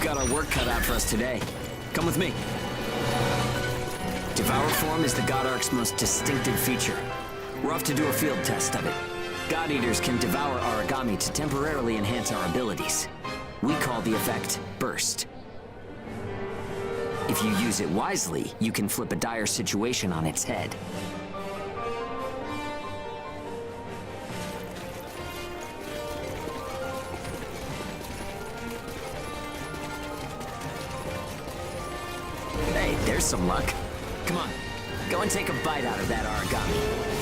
got our work cut out for us today. Come with me. Devour form is the God Ark's most distinctive feature. We're off to do a field test of it. God Eaters can devour origami to temporarily enhance our abilities. We call the effect Burst. If you use it wisely, you can flip a dire situation on its head. Hey, there's some luck. Come on, go and take a bite out of that origami.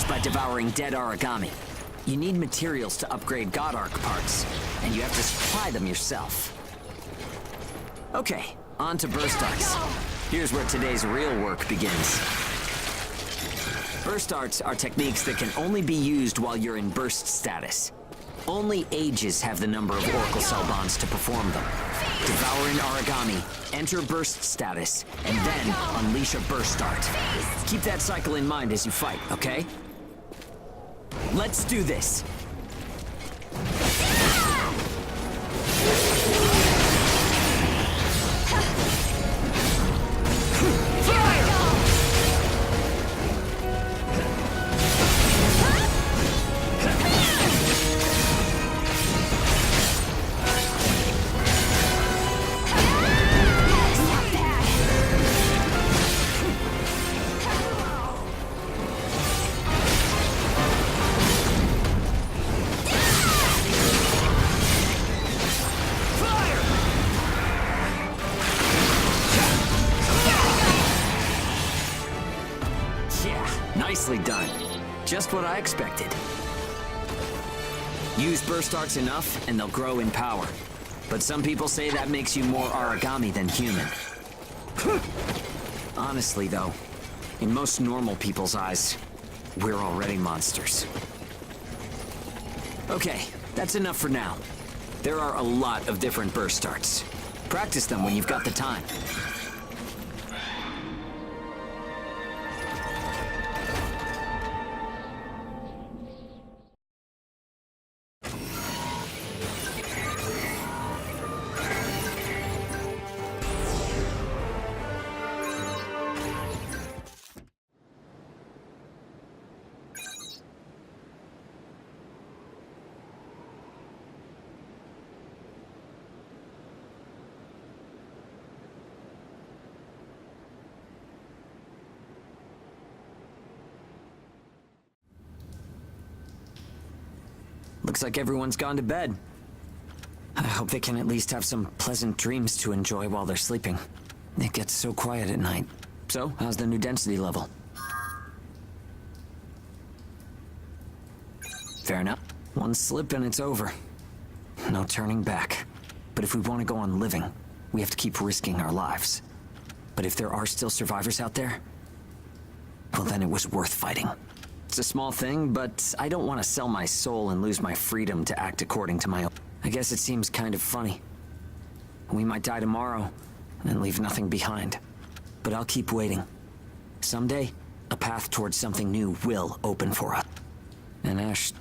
By devouring dead origami. You need materials to upgrade God Ark parts, and you have to supply them yourself. Okay, on to burst arts. Here's where today's real work begins. Burst arts are techniques that can only be used while you're in burst status. Only ages have the number of Oracle Cell bonds to perform them. Devour an origami, enter burst status, and then unleash a burst art. Keep that cycle in mind as you fight, okay? Let's do this. Nicely done. Just what I expected. Use burst arts enough, and they'll grow in power. But some people say that makes you more origami than human. Honestly, though, in most normal people's eyes, we're already monsters. Okay, that's enough for now. There are a lot of different burst arts. Practice them when you've got the time. Looks like everyone's gone to bed. I hope they can at least have some pleasant dreams to enjoy while they're sleeping. It gets so quiet at night. So, how's the new density level? Fair enough. One slip and it's over. No turning back. But if we want to go on living, we have to keep risking our lives. But if there are still survivors out there, well, then it was worth fighting. It's a small thing, but I don't want to sell my soul and lose my freedom to act according to my own. I guess it seems kind of funny. We might die tomorrow and leave nothing behind. But I'll keep waiting. Someday, a path towards something new will open for us. And Ash...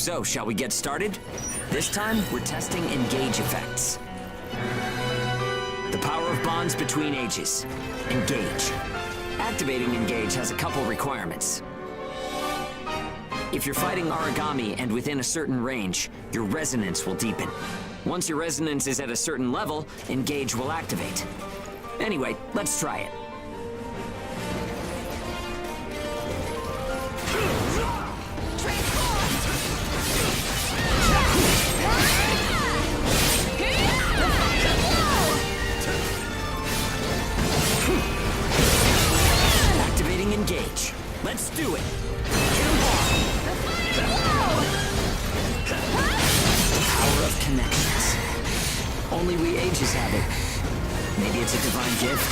So, shall we get started? This time, we're testing engage effects. The power of bonds between ages. Engage. Activating engage has a couple requirements. If you're fighting origami and within a certain range, your resonance will deepen. Once your resonance is at a certain level, engage will activate. Anyway, let's try it. Activating engage. Let's do it. Power of connections. Only we ages have it. Maybe it's a divine gift.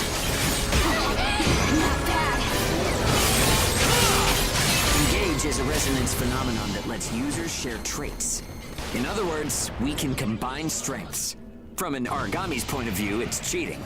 Not bad. Engage is a resonance phenomenon that lets users share traits. In other words, we can combine strengths. From an origami's point of view, it's cheating.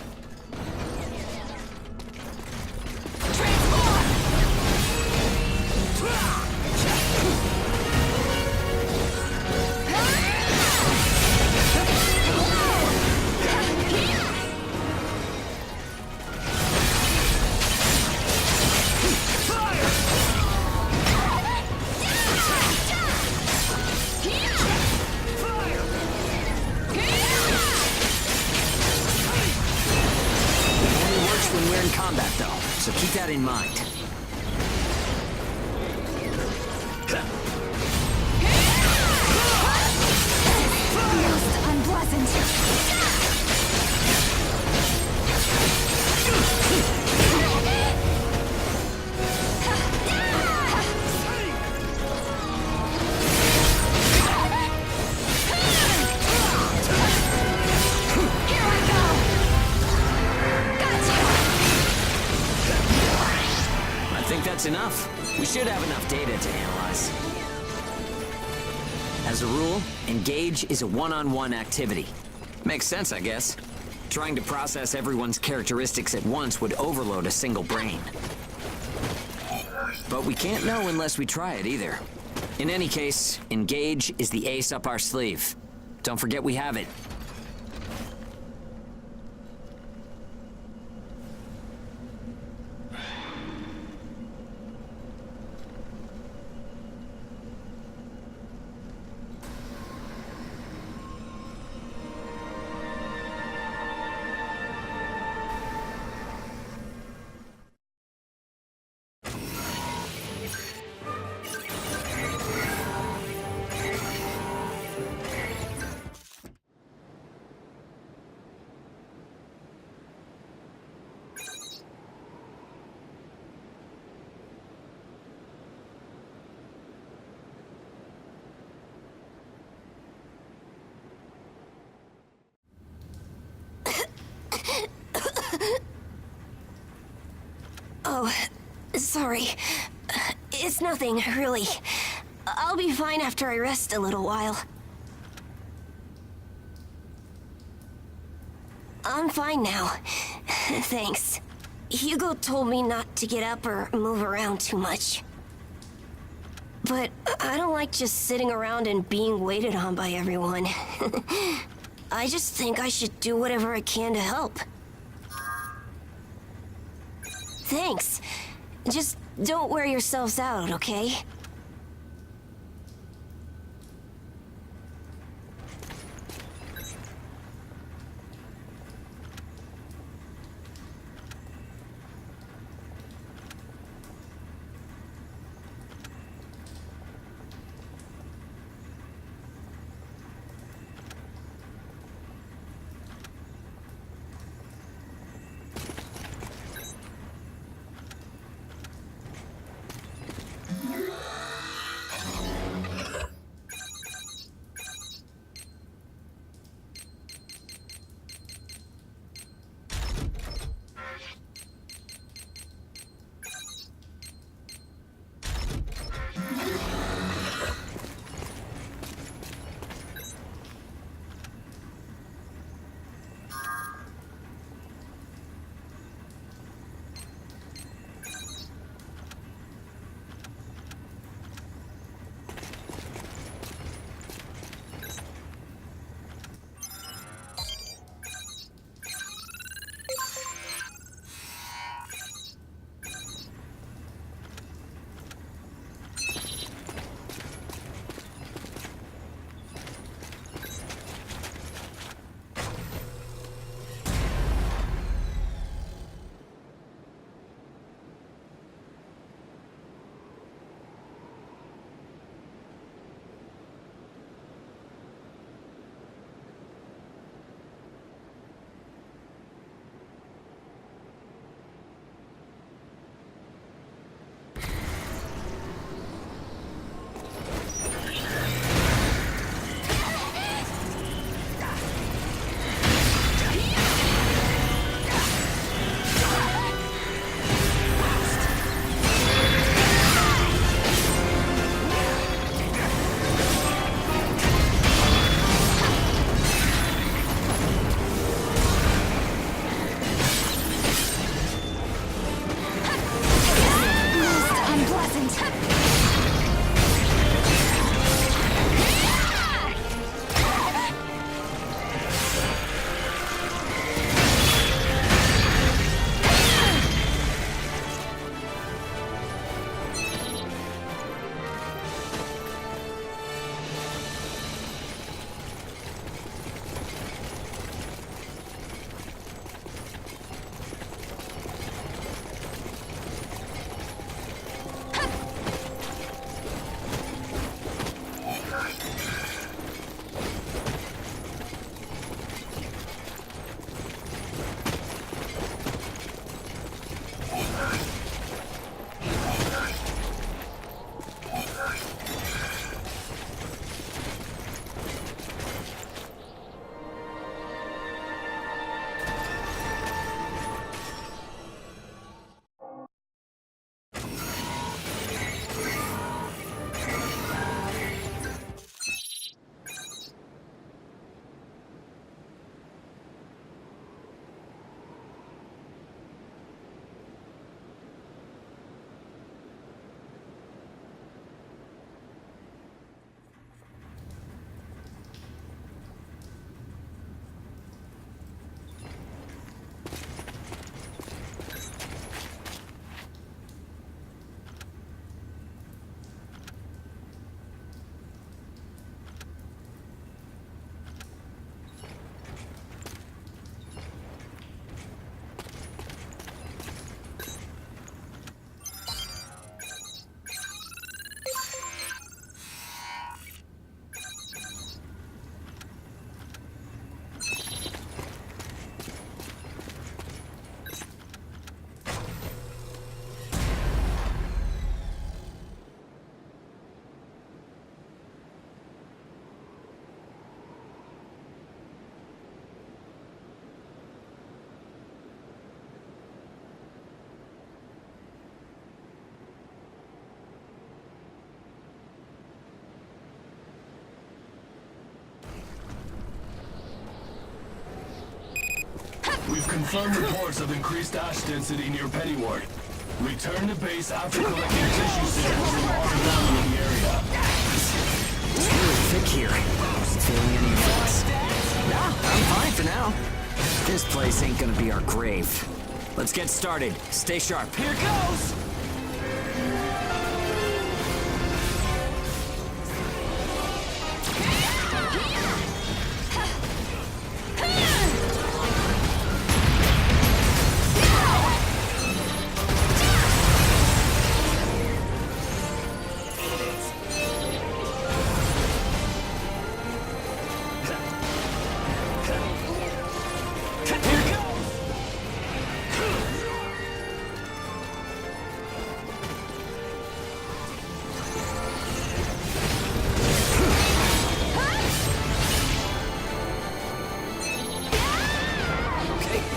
When we're in combat, though, so keep that in mind. Most unpleasant. I think that's enough. We should have enough data to analyze. As a rule, engage is a one-on-one activity. Makes sense, I guess. Trying to process everyone's characteristics at once would overload a single brain. But we can't know unless we try it either. In any case, engage is the ace up our sleeve. Don't forget we have it. Oh, sorry. It's nothing, really. I'll be fine after I rest a little while. I'm fine now. Thanks. Hugo told me not to get up or move around too much. But I don't like just sitting around and being waited on by everyone. I just think I should do whatever I can to help. Thanks. Just don't wear yourselves out, okay? We've confirmed reports of increased ash density near Pennyward. Return to base after collecting tissue samples from underground in the area. It's really thick here. Feeling any effects? No, I'm fine for now. This place ain't gonna be our grave. Let's get started. Stay sharp. Here goes!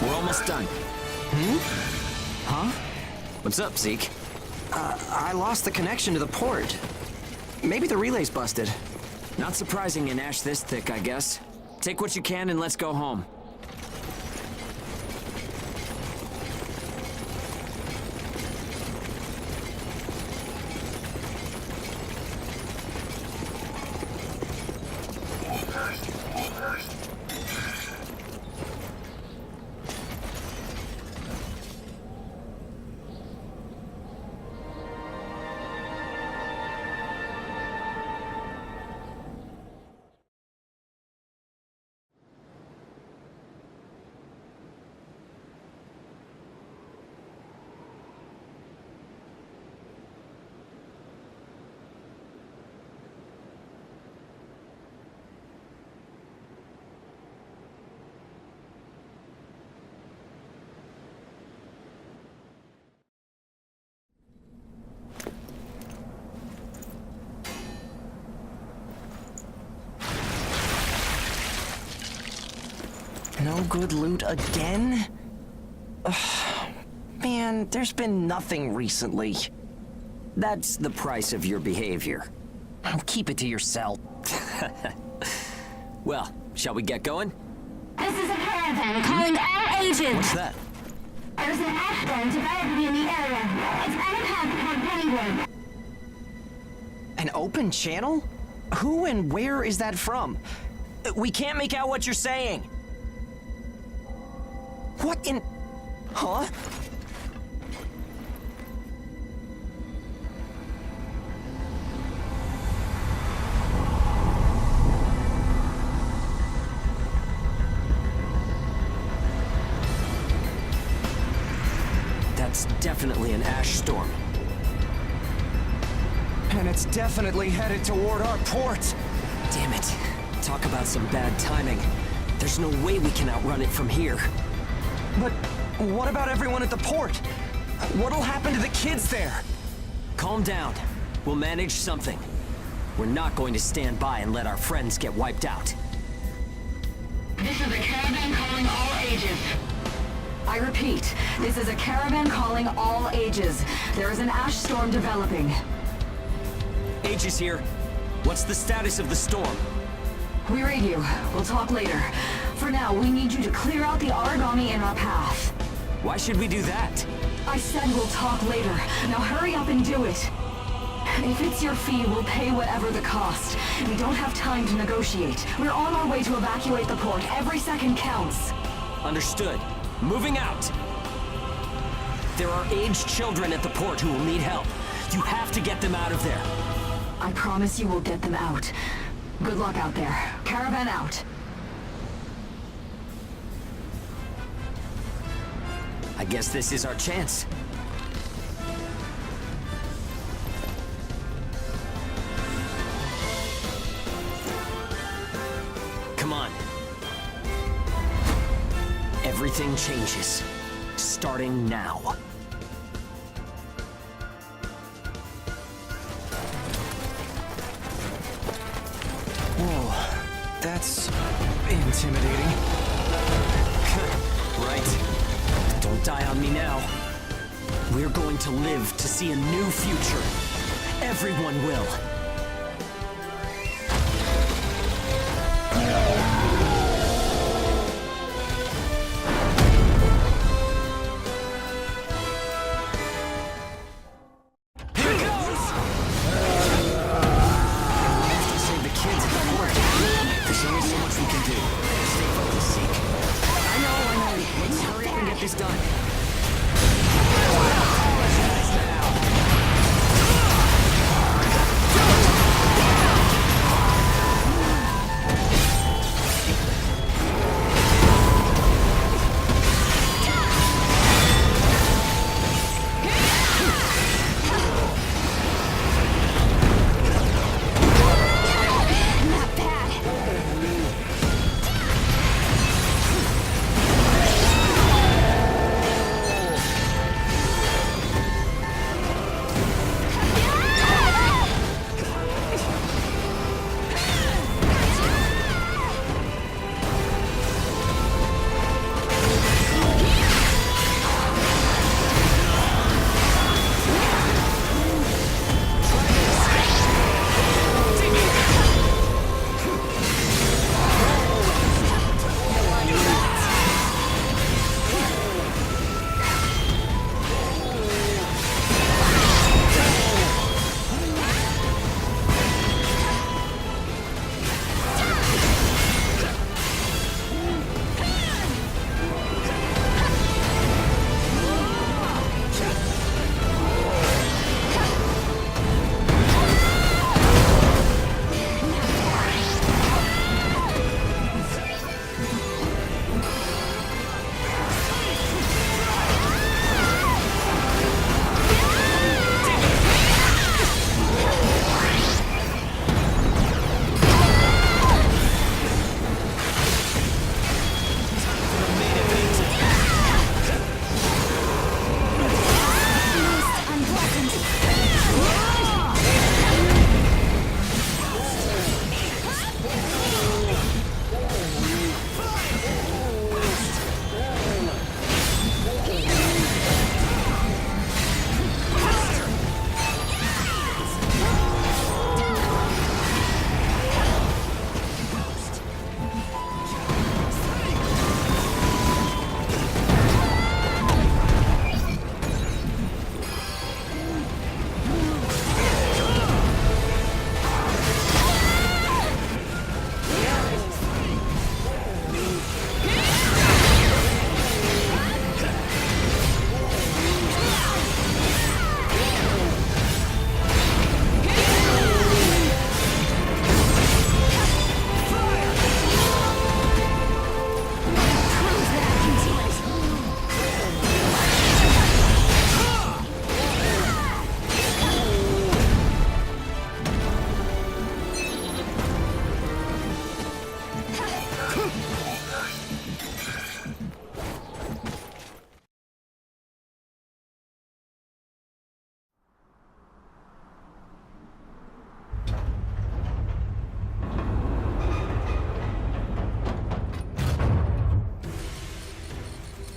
We're almost done. Huh? What's up, Zeke? I lost the connection to the port. Maybe the relay's busted. Not surprising in ash this thick, I guess. Take what you can and let's go home. No good loot again? Ugh, man, there's been nothing recently. That's the price of your behavior. Keep it to yourself. Well, shall we get going? This is a caravan calling all agents. What's that? There's an Aschesturm developing in the area. It's on a path toward Pennyward. An open channel? Who and where is that from? We can't make out what you're saying. What in... Huh? That's definitely an ash storm. And it's definitely headed toward our port. Damn it. Talk about some bad timing. There's no way we can outrun it from here. But what about everyone at the port? What'll happen to the kids there? Calm down. We'll manage something. We're not going to stand by and let our friends get wiped out. This is a caravan calling all ages. I repeat, this is a caravan calling all ages. There is an ash storm developing. H is here. What's the status of the storm? We read you. We'll talk later. For now, we need you to clear out the origami in our path. Why should we do that? I said we'll talk later. Now hurry up and do it. If it's your fee, we'll pay whatever the cost. We don't have time to negotiate. We're on our way to evacuate the port. Every second counts. Understood. Moving out! There are aged children at the port who will need help. You have to get them out of there. I promise you we'll get them out. Good luck out there. Caravan out. I guess this is our chance. Come on. Everything changes. Starting now. Whoa, that's intimidating. Right. Don't die on me now. We're going to live to see a new future. Everyone will. is done. Not bad.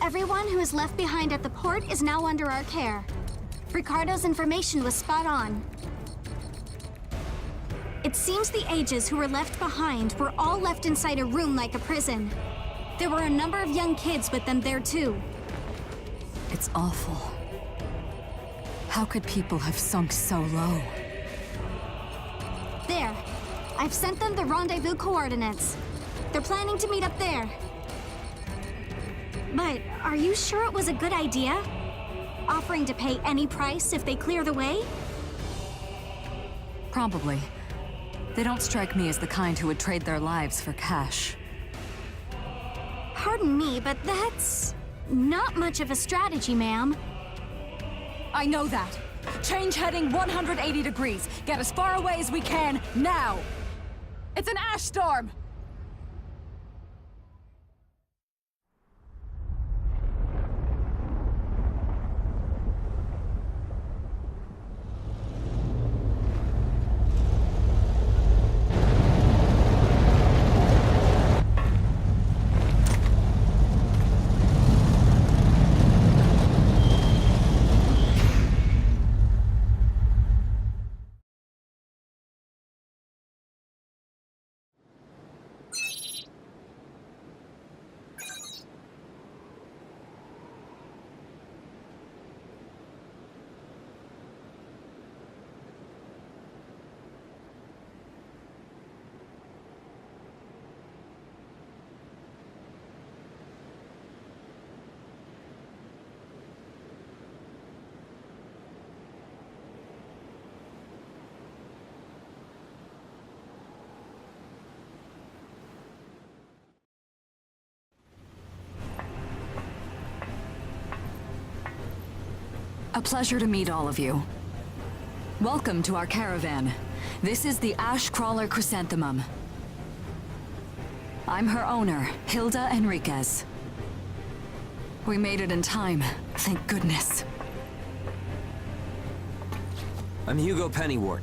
Everyone who is left behind at the port is now under our care. Ricardo's information was spot on. It seems the ages who were left behind were all left inside a room like a prison. There were a number of young kids with them there too. It's awful. How could people have sunk so low? There. I've sent them the rendezvous coordinates. They're planning to meet up there. But are you sure it was a good idea? Offering to pay any price if they clear the way? Probably. They don't strike me as the kind who would trade their lives for cash. Pardon me, but that's not much of a strategy, ma'am. I know that. Change heading 180 degrees. Get as far away as we can, now! It's an Aschesturm! A pleasure to meet all of you. Welcome to our caravan. This is the Ash Crawler Chrysanthemum. I'm her owner, Hilda Enriquez. We made it in time, thank goodness. I'm Hugo Pennywort.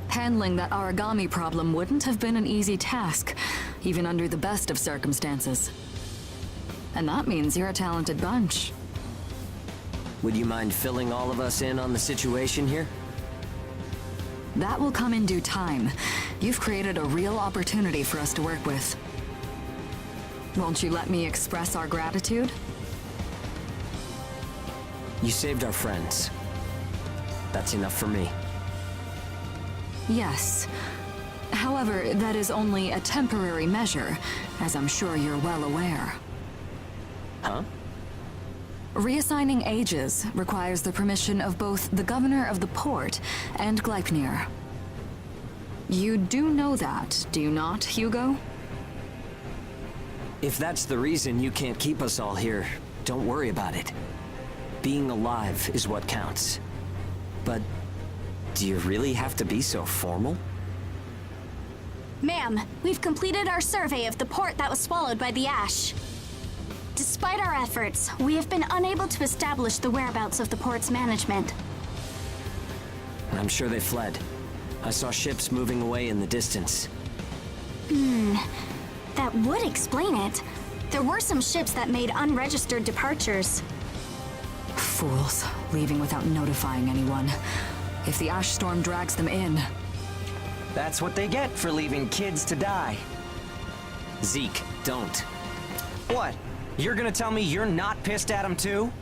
Handling that origami problem wouldn't have been an easy task, even under the best of circumstances. And that means you're a talented bunch. Would you mind filling all of us in on the situation here? That will come in due time. You've created a real opportunity for us to work with. Won't you let me express our gratitude? You saved our friends. That's enough for me. Yes. However, that is only a temporary measure, as I'm sure you're well aware. Huh? Reassigning ages requires the permission of both the governor of the port and Gleipnir. You do know that, do you not, Hugo? If that's the reason you can't keep us all here, don't worry about it. Being alive is what counts. But do you really have to be so formal? Ma'am, we've completed our survey of the port that was swallowed by the ash. Despite our efforts, we have been unable to establish the whereabouts of the port's management. I'm sure they fled. I saw ships moving away in the distance. That would explain it. There were some ships that made unregistered departures. Fools, leaving without notifying anyone. If the Aschesturm drags them in... That's what they get for leaving kids to die. Zeke, don't. What? You're gonna tell me you're not pissed at him too?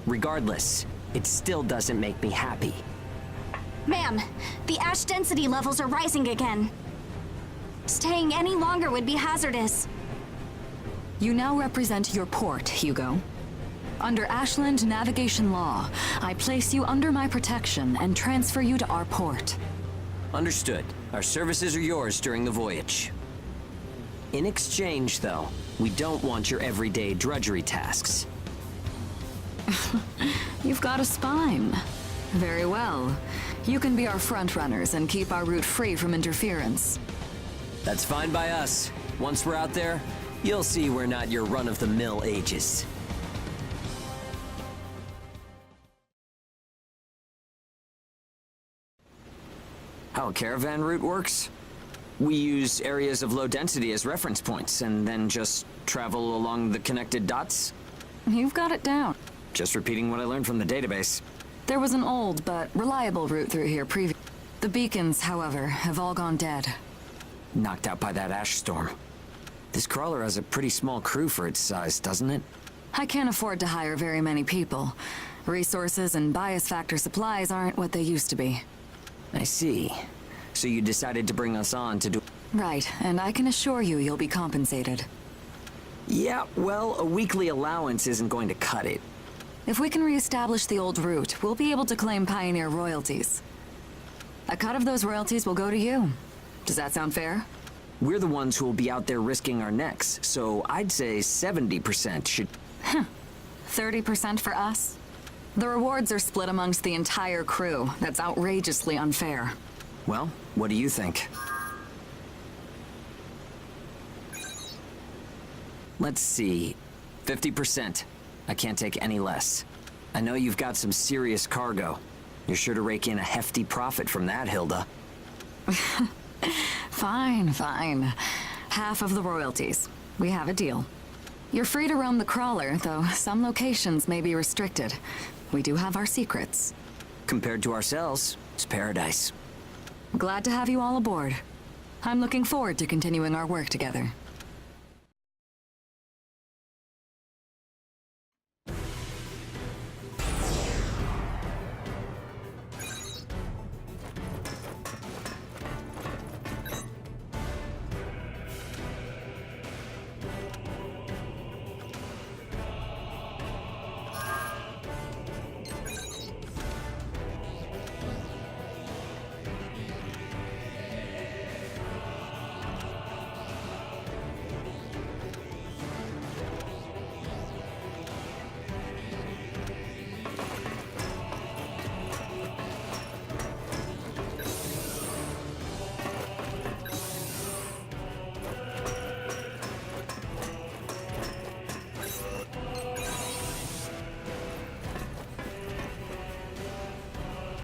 Regardless, it still doesn't make me happy. Ma'am, the ash density levels are rising again. Staying any longer would be hazardous. You now represent your port, Hugo. Under Ashland navigation law, I place you under my protection and transfer you to our port. Understood. Our services are yours during the voyage. In exchange, though, we don't want your everyday drudgery tasks. You've got a spine. Very well. You can be our frontrunners and keep our route free from interference. That's fine by us. Once we're out there, you'll see we're not your run-of-the-mill ages. How a caravan route works? We use areas of low density as reference points, and then just travel along the connected dots? You've got it down. Just repeating what I learned from the database. There was an old but reliable route through here previously. The beacons, however, have all gone dead. Knocked out by that Aschesturm. This crawler has a pretty small crew for its size, doesn't it? I can't afford to hire very many people. Resources and bias factor supplies aren't what they used to be. I see. So you decided to bring us on to do... Right, and I can assure you you'll be compensated. Yeah, well, a weekly allowance isn't going to cut it. If we can reestablish the old route, we'll be able to claim Pioneer royalties. A cut of those royalties will go to you. Does that sound fair? We're the ones who will be out there risking our necks, so I'd say 70% should... 30% for us? The rewards are split amongst the entire crew. That's outrageously unfair. Well, what do you think? Let's see. 50%. I can't take any less. I know you've got some serious cargo. You're sure to rake in a hefty profit from that, Hilda. Fine, fine. Half of the royalties. We have a deal. You're free to roam the crawler, though some locations may be restricted. We do have our secrets. Compared to ourselves, it's paradise. Glad to have you all aboard. I'm looking forward to continuing our work together.